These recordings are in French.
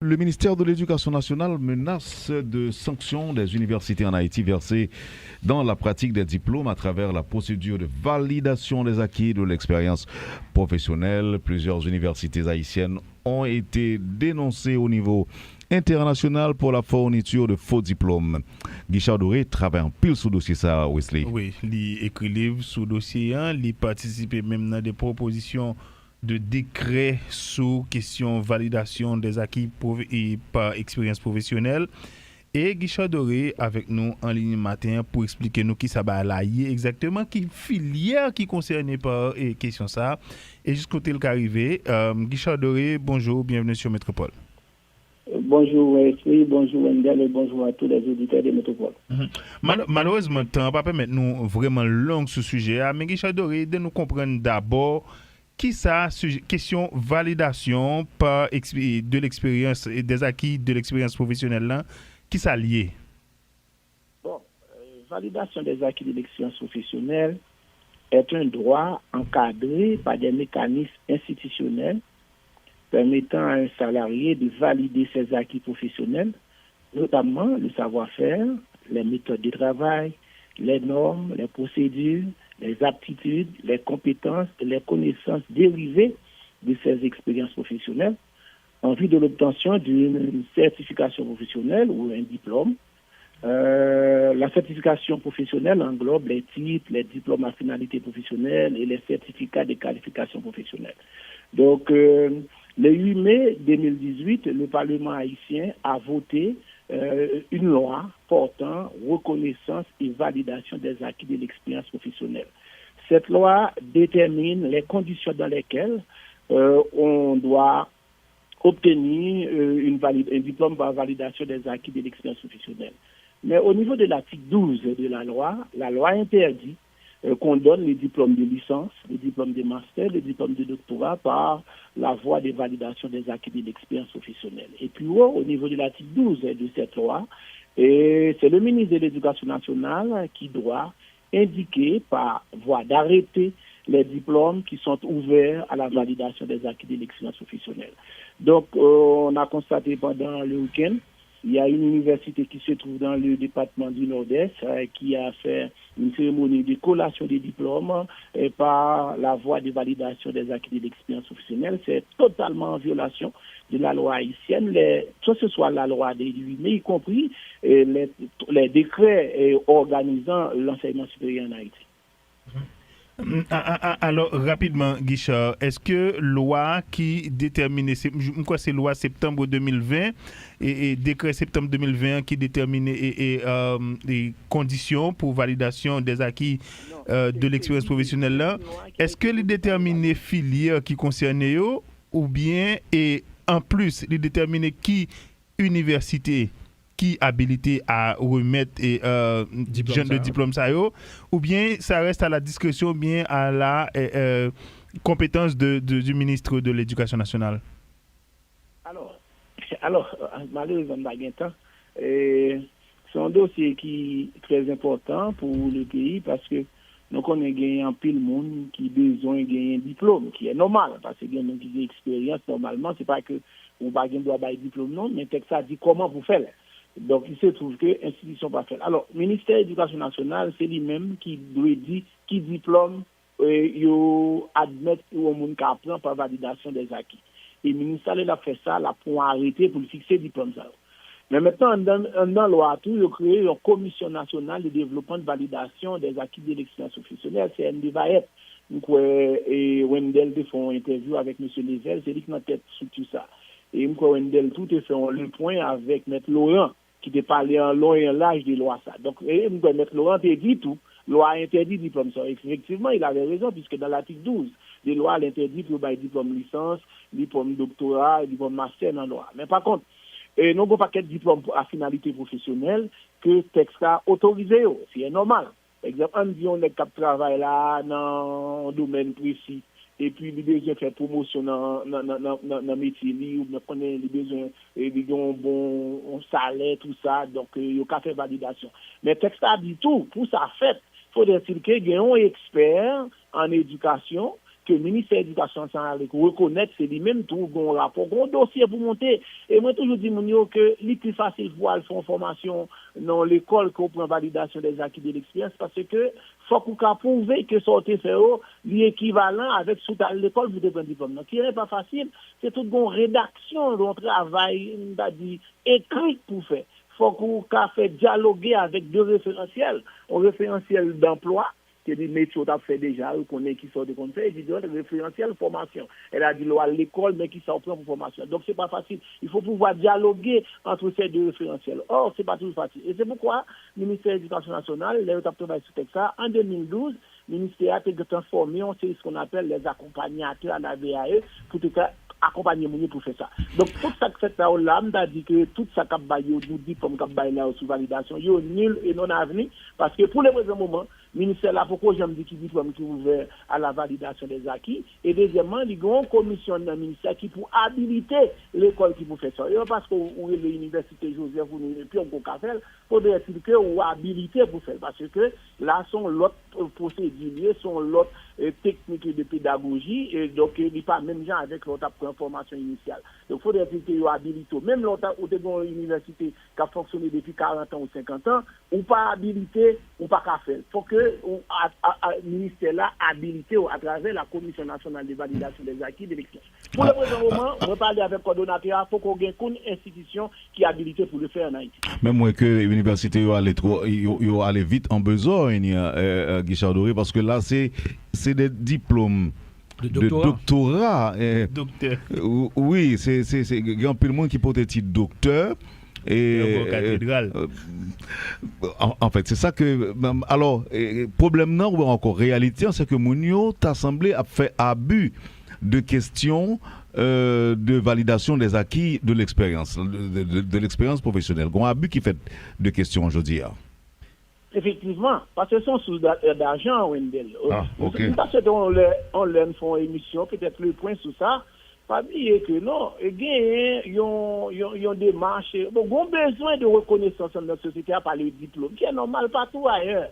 Le ministère de l'Éducation nationale menace de sanctions des universités en Haïti versées dans la pratique des diplômes à travers la procédure de validation des acquis de l'expérience professionnelle. Plusieurs universités haïtiennes ont été dénoncées au niveau international pour la fourniture de faux diplômes. Guichard Doré travaille en pile sous dossier ça, Wesley. Oui, li écrit livre sous dossier, hein, li participe même dans des propositions de décret sous question validation des acquis et par expérience professionnelle. Et Guichard Doré avec nous en ligne matin pour expliquer nous qui ça va là exactement, qui filière qui concernée par question ça. Et jusqu'au tel qu'arrivé, Guichard Doré, bonjour, bienvenue sur Métropole. Bonjour Wesley, bonjour Wendell et bonjour à tous les auditeurs de Métropole. Malheureusement, le temps ne va pas permettre nous vraiment long sur ce sujet. Mais Guichard Doré, de nous comprendre d'abord qui ça, question validation de l'expérience et des acquis de l'expérience professionnelle là, qui ça lié? Bon, validation des acquis de l'expérience professionnelle est un droit encadré par des mécanismes institutionnels permettant à un salarié de valider ses acquis professionnels, notamment le savoir-faire, les méthodes de travail, les normes, les procédures, les aptitudes, les compétences et les connaissances dérivées de ces expériences professionnelles en vue de l'obtention d'une certification professionnelle ou un diplôme. La certification professionnelle englobe les titres, les diplômes à finalité professionnelle et les certificats de qualification professionnelle. Donc, le 8 mai 2018, le Parlement haïtien a voté une loi portant reconnaissance et validation des acquis de l'expérience professionnelle. Cette loi détermine les conditions dans lesquelles on doit obtenir un diplôme par validation des acquis de l'expérience professionnelle. Mais au niveau de l'article 12 de la loi interdit qu'on donne les diplômes de licence, les diplômes de master, les diplômes de doctorat par la voie de validation des acquis de l'expérience professionnelle. Et puis au niveau de l'article 12 de cette loi, c'est le ministre de l'Éducation nationale qui doit indiquer par voie d'arrêté les diplômes qui sont ouverts à la validation des acquis de l'expérience professionnelle. Donc, on a constaté pendant le week-end, il y a une université qui se trouve dans le département du Nord-Est qui a fait une cérémonie de collation des diplômes par la voie de validation des acquis de l'expérience professionnelle. C'est totalement en violation de la loi haïtienne, que ce soit la loi des 8 mai, y compris les décrets organisant l'enseignement supérieur en Haïti. Alors, rapidement, Guichard, est-ce que loi qui détermine, quoi c'est loi septembre 2020 et décret septembre 2020 qui détermine les conditions pour validation des acquis de l'expérience professionnelle là, est-ce que les déterminer filière qui concerne eux ou bien et en plus les déterminer qui université qui habilité à remettre genre de diplôme ça yo, ou bien ça reste à la discrétion ou bien à la compétence du ministre de l'Éducation nationale? Alors malheureusement, c'est un dossier qui est très important pour le pays parce que nous connaissons gagné un pile monde qui a besoin de gagner un diplôme, qui est normal, parce que nous qui avons expérience normalement, c'est pas que on va gagner un diplôme, non, mais texte ça dit comment vous faites. Donc, il se trouve que l'institution pas faite. Alors, le ministère de l'Éducation nationale, c'est lui-même qui doit dire qui diplôme admettre ou on apprend par validation des acquis. Et le ministère a fait ça là, pour arrêter, pour fixer le diplôme. Ça. Mais maintenant, dans la loi, il a créé une commission nationale de développement de validation des acquis de l'expérience professionnelle, c'est NDVAEP. Donc, Wendell fait une interview avec M. Level, c'est lui qui m'a tête sur tout ça. Et Wendell tout est fait un point avec M. Laurent, qui te parlé en long et en large des lois ça. Donc, M. Laurent te dit tout, loi interdit diplôme ça. Effectivement, il avait raison, puisque dans l'article 12, les lois l'interdit pour diplôme licence, diplôme doctorat, diplôme master dans la loi. Mais par contre, nous avons pas de diplôme à finalité professionnelle que texte a autorisé, c'est normal. Par exemple, on dit on est cap travail là dans un domaine précis et puis il besoin faire promotion dans le métier ou on connaît les besoins de un bon salaire tout ça donc il y a faire validation. Mais texte a dit tout pour ça fait faudrait-il qu'il y ait un expert en éducation que le ministère de l'Éducation nationale reconnaît, c'est lui-même tout, un rapport, un dossier pour monter. Et moi, toujours dis que c'est plus facile pour aller faire une formation dans l'école qu'on prend validation des acquis de l'expérience parce que faut qu'on prouve que sortir faire l'équivalent avec sous l'école vous devez un diplôme. Donc, ce n'est pas facile, c'est toute une rédaction d'un travail, on va dire, écrit pour faire. Faut qu'on fait dialoguer avec deux référentiels, un référentiel d'emploi, qui est des métiers qu'on a fait déjà, qu'on est qui sort de conseil, et puis un référentiel formation. Elle a dit à l'école, mais qui s'en prend pour formation. Donc, c'est pas facile. Il faut pouvoir dialoguer entre ces deux référentiels. Or, c'est pas toujours facile. Et c'est pourquoi le ministère de l'Éducation nationale, il a travaillé sur ça. En 2012, le ministère a transformé, c'est ce qu'on appelle les accompagnateurs à la VAE, pour tout cas, accompagner mon pour faire ça. Donc, tout ça que fait là, on a dit que tout ça qu'a baillé, nous dit comme qu'a baillé là sous validation, il est nul et non avenu, parce que pour le présent moment, le ministère là, pourquoi j'aime dire qu'il diplôme qui est ouvert à la validation des acquis, et deuxièmement, il y a une commission dans le ministère qui pour habiliter l'école qui vous fait ça. Et parce que l'université Joseph, ou le puis on peut faire, faudrait-il que ou habilité pour faire, parce que là, sont l'autre procédures, sont l'autre technique de pédagogie, et donc il n'y a pas même gens avec l'autre formation initiale. Donc il faudrait-il que vous habilité, même l'autre ou une université qui a fonctionné depuis 40 ans ou 50 ans, ou pas habilité, ou pas qu'à faire. Il faut que le ministère là habilité à travers la Commission nationale de validation des acquis de l'expérience. Pour le présent moment, on va parler avec le coordonnateur, il faut qu'on ait une institution qui est habilitée pour le faire en Haïti. Même moi que l'université allait vite en besogne, Guichard Doré, parce que là c'est des diplômes de doctorat. Docteur. Oui, c'est il y a un peu de monde qui peut être docteur. Et en fait, c'est ça que. Alors, problème non, ou encore réalité, c'est que Mounio t'a semblé a fait abus de questions de validation des acquis de l'expérience, de l'expérience professionnelle. Il y a un abus qui fait de questions aujourd'hui. Effectivement, parce que ce sont sous d'argent, Wendell. Ok. Parce qu'on leur fait une émission, peut-être le point sur ça. Pas oublier que non, il y a des marches. Bon, on a besoin de reconnaissance dans notre société à part le diplôme, qui est normal partout ailleurs.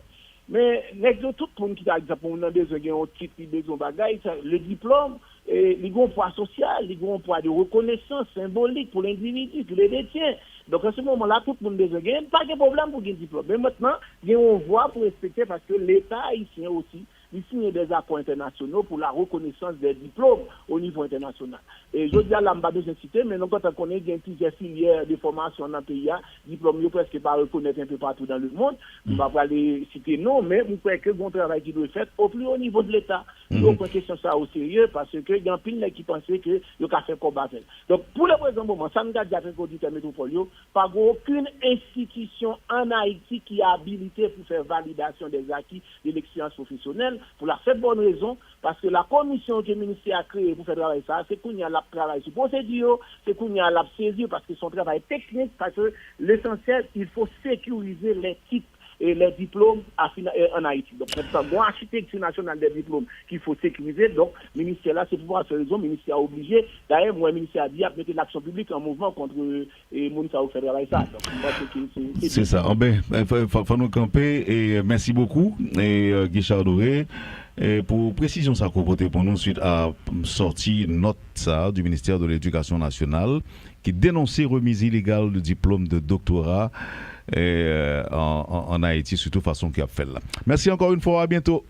Mais tout le monde qui a exemple, on a besoin d'un titre, besoin de bagaille, le diplôme, il y a un poids social, il y a un poids de reconnaissance symbolique pour l'individu qui le détient. Donc à ce moment-là, tout le monde a besoin, pas de problème pour un diplôme. Mais maintenant, il y a une voie pour respecter parce que l'État haïtien aussi, il signe des accords internationaux pour la reconnaissance des diplômes au niveau international. Et je dis à l'ambassade de citer, mais quand on connaît bien plusieurs filières de formation dans le pays, diplômes ne presque pas reconnaître un peu partout dans le monde. On ne va pas les citer non, mais vous croyez que bon travail qui doit être fait au plus haut niveau de l'État. Donc, on question ça au sérieux parce que il y a un pile qui pensait que le café combat. Donc, pour le présent moment, ça nous a dit avec l'auditeur métropole, pas aucune institution en Haïti qui a habilité pour faire validation des acquis de l'expérience professionnelle. Pour la seule bonne raison, parce que la commission que le ministère a créée pour faire travailler ça, c'est qu'on y a la travail sur procédure, c'est qu'on y a la saisie parce que son travail technique, parce que l'essentiel, il faut sécuriser les titres et les diplômes en Haïti. Donc, c'est une architecture nationale des diplômes qu'il faut sécuriser. Donc, le ministère là, c'est pour cette raison, le ministère a obligé. D'ailleurs, moi, le ministère a dit à mettre l'action publique en mouvement contre les gens qui ont fait travailler ça. C'est ça. Il faut nous camper et merci beaucoup, Guichard Doré. Et pour précision, ça comporté pour nous suite à sortie note ça du ministère de l'Éducation nationale qui dénonçait remise illégale de diplôme de doctorat en Haïti, surtout façon qu'il a fait là. Merci encore une fois, à bientôt.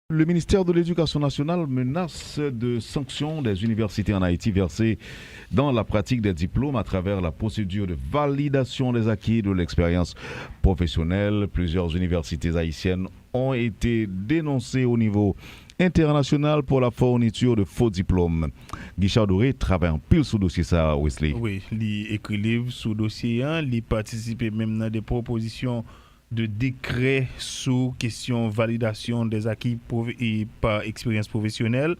Le ministère de l'Éducation nationale menace de sanctions des universités en Haïti versées dans la pratique des diplômes à travers la procédure de validation des acquis de l'expérience professionnelle. Plusieurs universités haïtiennes ont été dénoncées au niveau international pour la fourniture de faux diplômes. Guichard Doré travaille en pile sous dossier ça, Wesley. Oui, il écrit livre sous dossier, il participe même dans des propositions de décret sous question validation des acquis par expérience professionnelle.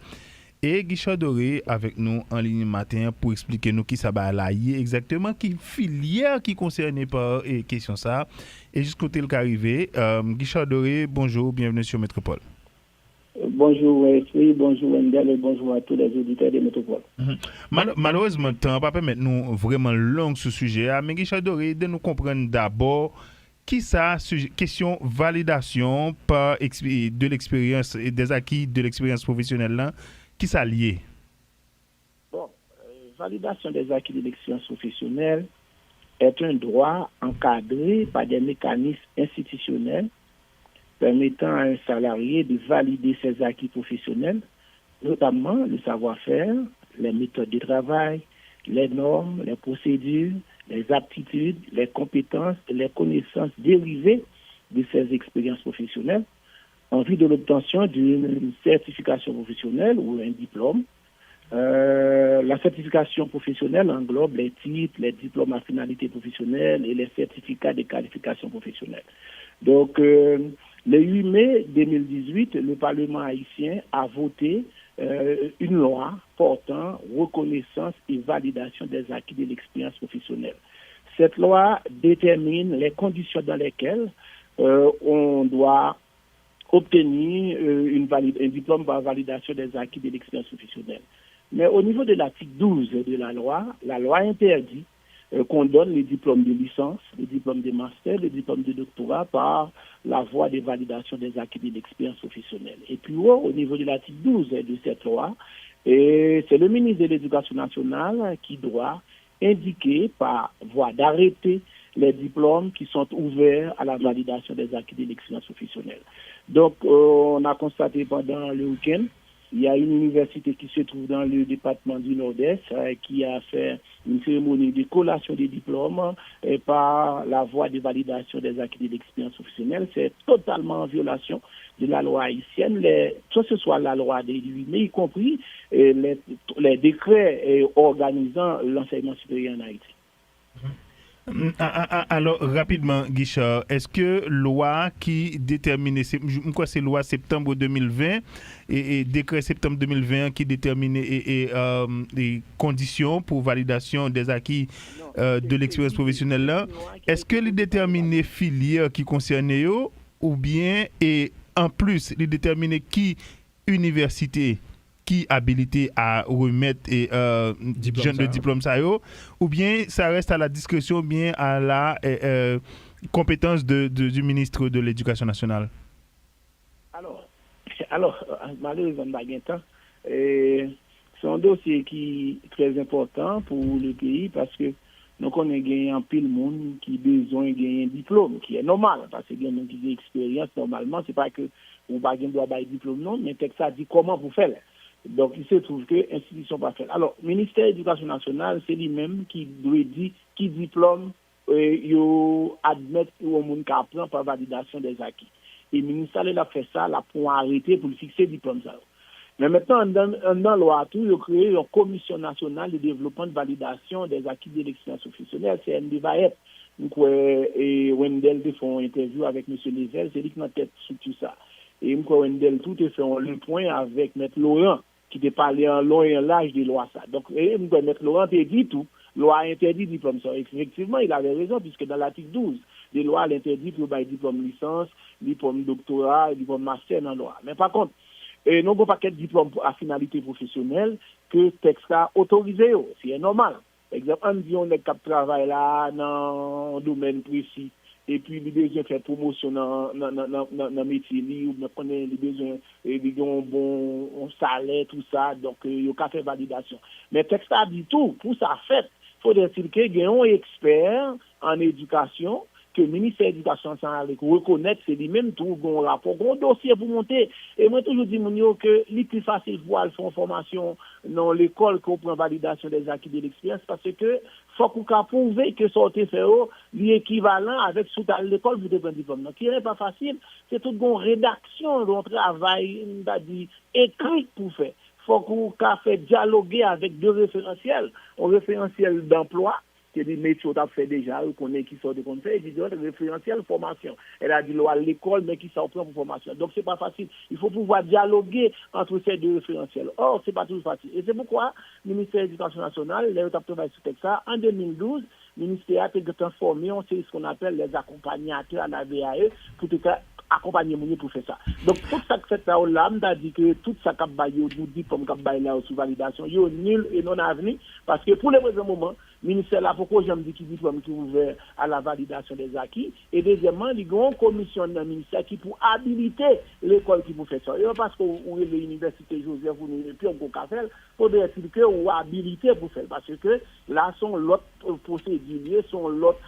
Et Guichard Doré avec nous en ligne matin pour expliquer nous qui ça va là exactement, qui filière qui concernée par question ça. Et jusqu'au tel qu'arrivé, Guichard Doré, bonjour, bienvenue sur Métropole. Bonjour Wesley, bonjour Wendell et bonjour à tous les auditeurs de Métropole. Malheureusement, le temps ne va pas permettre nous vraiment long sur ce sujet, mais Guichard Doré, de nous comprendre d'abord qui ça, question validation de l'expérience et des acquis de l'expérience professionnelle là, qui ça lié? Bon, validation des acquis de l'expérience professionnelle est un droit encadré par des mécanismes institutionnels permettant à un salarié de valider ses acquis professionnels, notamment le savoir-faire, les méthodes de travail, les normes, les procédures, les aptitudes, les compétences et les connaissances dérivées de ses expériences professionnelles en vue de l'obtention d'une certification professionnelle ou un diplôme. La certification professionnelle englobe les titres, les diplômes à finalité professionnelle et les certificats de qualification professionnelle. Donc, le 8 mai 2018, le Parlement haïtien a voté une loi portant reconnaissance et validation des acquis de l'expérience professionnelle. Cette loi détermine les conditions dans lesquelles on doit obtenir un diplôme par validation des acquis de l'expérience professionnelle. Mais au niveau de l'article 12 de la loi interdit qu'on donne les diplômes de licence, les diplômes de master, les diplômes de doctorat par la voie de validation des acquis de l'expérience professionnelle. Et puis au niveau de l'article 12 de cette loi, c'est le ministre de l'Éducation nationale qui doit indiquer par voie d'arrêté les diplômes qui sont ouverts à la validation des acquis de l'expérience professionnelle. Donc, on a constaté pendant le week-end, il y a une université qui se trouve dans le département du Nord-Est qui a fait une cérémonie de collation des diplômes par la voie de validation des acquis de l'expérience professionnelle. C'est totalement en violation de la loi haïtienne, que ce soit la loi des 8 mai, y compris les décrets organisant l'enseignement supérieur en Haïti. Alors, rapidement, Guichard, est-ce que loi qui déterminait, c'est loi septembre 2020 et décret septembre 2020 qui déterminait les conditions pour validation des acquis de l'expérience professionnelle là, est-ce que les déterminait filières qui concernaient eux ou bien, et en plus, les déterminer qui université qui habilité à remettre le diplôme ça ou bien ça reste à la discrétion ou bien à la compétence du ministre de l'Éducation nationale? Alors malheureusement, c'est un dossier qui est très important pour le pays parce que nous connaissons gagné un pile monde qui a besoin de gagner un diplôme, qui est normal, parce que les gens qui ont expérience, normalement, ce n'est pas que vous ne doit pas un diplôme, non, mais texte ça dit comment vous faites. Donc, il se trouve que l'institution pas fait. Alors, le ministère de l'Éducation nationale, c'est lui-même qui doit dire qui diplôme admettre ou au monde qui apprend par validation des acquis. Et le ministère a fait ça là, pour arrêter, pour fixer le diplôme. Ça. Mais maintenant, dans la loi, il a créé une commission nationale de développement de validation des acquis de l'expérience professionnelle, c'est NDVAEP. Donc, et Wendell fait une interview avec M. Level, c'est lui qui m'a tête sur tout ça. Et Wendell tout est fait un point avec M. Laurent, qui t'a parlé en long et en large des lois ça. Donc, M. Laurent t'a dit tout, loi interdit diplôme ça. Effectivement, il avait raison, puisque dans l'article 12, les lois l'interdit pour le diplôme licence, diplôme doctorat, diplôme master dans la loi. Mais par contre, nous avons pas de diplôme à finalité professionnelle que le texte a autorisé. C'est normal. Par exemple, on dit on est cap travail là dans un domaine précis. Et puis, il a besoin de faire promotion dans le métier, ou on connaît les besoins d'un bon salaire, tout ça. Donc, il y a faire validation. Mais le texte a dit tout. Pour ça, fait, il faudrait-il qu'il y ait un expert en éducation que le ministère de l'Éducation nationale reconnaître, c'est lui-même tout, un rapport, un dossier pour monter. Et moi, toujours dis que c'est plus facile pour aller faire une formation dans l'école qu'on prend validation des acquis de l'expérience parce que faut qu'on prouve que sortir faire l'équivalent avec sous l'école vous devez un diplôme. Donc, ce n'est pas facile, c'est toute une rédaction, un travail, écrit pour faire. Faut qu'on fait dialoguer avec deux référentiels, un référentiel d'emploi, que les métiers ont fait déjà, on connaît qui sont de conseils, et puis référentiel formation. Elle a dit à l'école, mais qui s'en prend pour formation. Donc, c'est pas facile. Il faut pouvoir dialoguer entre ces deux référentiels. Or, c'est pas toujours facile. Et c'est pourquoi le ministère de l'Éducation nationale, il a travaillé sur ça. En 2012, le ministère a transformé, c'est ce qu'on appelle les accompagnateurs à la VAE, pour tout cas, accompagner mon pour faire ça. Donc, tout ça que fait là, on a dit que tout ça qu'a baillé, nous dit comme qu'a baillé là sous validation, il est nul et non avenu, parce que pour le présent moment, ministère là pourquoi j'aime dire qu'il diplôme qui est ouvert à la validation des acquis et deuxièmement il y a une commission dans le ministère qui pour habiliter l'école qui vous fait ça parce que où est l'université Joseph ou nous puis on peut faire faudrait-il que ou habilité pour faire parce que là sont l'autre procédures sont l'autre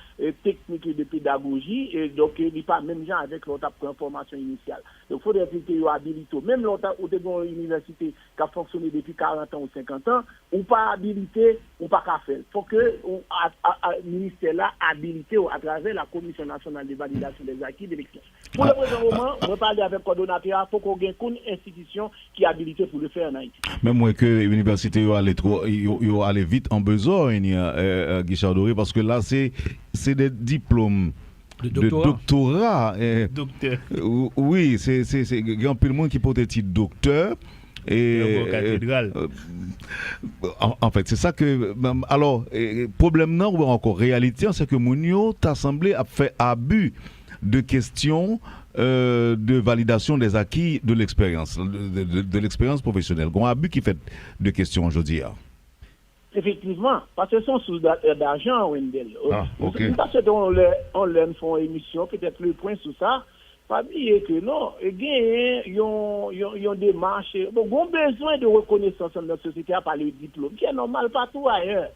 technique de pédagogie et donc il n'est pas même genre avec l'autre formation initiale donc faudrait-il que vous habilité même l'autre ou de université qui a fonctionné depuis 40 ans ou 50 ans ou pas habilité ou pas qu'à faire faut que le ministère là habilité à travers la commission nationale de validation des acquis de l'élection pour le présent moment on va parler avec le coordonnateur pour qu'on ait une institution qui est habilitée pour le faire en Haïti même moi que l'université yo aller vite en besogne Guichard Doré parce que là c'est des diplômes de doctorat. Docteur. Oui, c'est grand peu de monde qui peut être docteur. Cathédrale. En fait, c'est ça que. Alors, problème non, ou encore réalité, c'est que Mounio t'a semblé a fait abus de questions de validation des acquis de l'expérience, de l'expérience professionnelle. Un abus qui fait de questions aujourd'hui. Effectivement, parce que sont sous d'argent, Wendell. Okay. Parce que on leur fait une émission, peut-être le point sur ça, pas oublier que non, ils ont des marches. Bon, ils ont besoin de reconnaissance dans notre société à parler de diplôme, qui est normal partout ailleurs.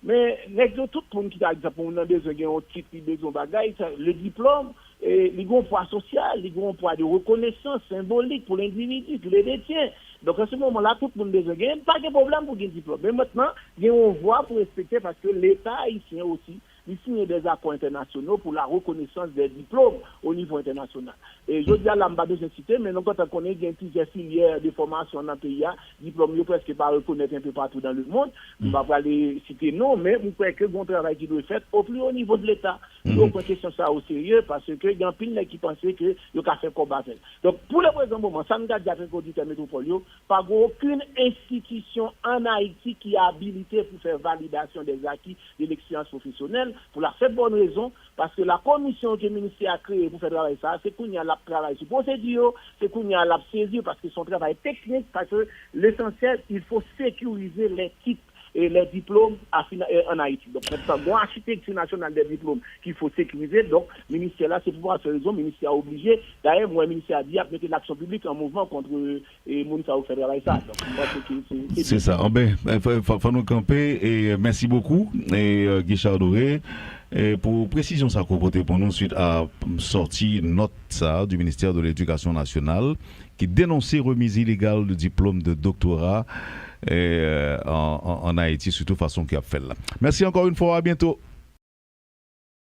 Mais tout le monde qui a exemple, on a besoin d'un titre, besoin de bagaille, le diplôme, ils ont un poids social, ils ont un poids de reconnaissance symbolique pour l'individu qui les détient. Donc à ce moment-là, tout le monde a besoin. Il n'y a pas de problème pour un diplôme. Mais maintenant, il y a une voie pour respecter parce que l'État haïtien aussi, il signe des accords internationaux pour la reconnaissance des diplômes au niveau international. Et je dis à l'ambassade de cité, mais quand on connaît qu'il y a plusieurs filières de formation dans le pays, diplôme presque pas reconnaître un peu partout dans le monde. On ne va pas les citer non, mais vous croyez que bon travail qui doit être fait au plus haut niveau de l'État. Donc, on question ça au sérieux parce que il y a un pile qui pensait que le café combat. Donc, pour le présent moment, ça nous a déjà fait qu'auditeur métropolio, pas aucune institution en Haïti qui est habilitée pour faire validation des acquis de l'expérience professionnelle pour la très bonne raison, parce que la commission que le ministère a créée pour faire travailler ça, c'est qu'on y a la travail sur procédure, c'est qu'on y a la saisir parce que son travail technique, parce que l'essentiel, il faut sécuriser les titres et les diplômes en Haïti. Donc, maintenant, architecture nationale des diplômes qu'il faut sécuriser. Donc, le ministère là, c'est pour cette raison, le ministère a obligé. D'ailleurs, moi, le ministère a dit à mettre l'action publique en mouvement contre les gens qui fait travailler ça. C'est ça. Il faut nous camper et merci beaucoup, Guichard Doré. Et pour précision, ça comporté pour nous suite à sortie note ça du ministère de l'Éducation nationale qui dénonçait remise illégale de diplôme de doctorat en Haïti, surtout façon qu'il a fait là. Merci encore une fois, à bientôt.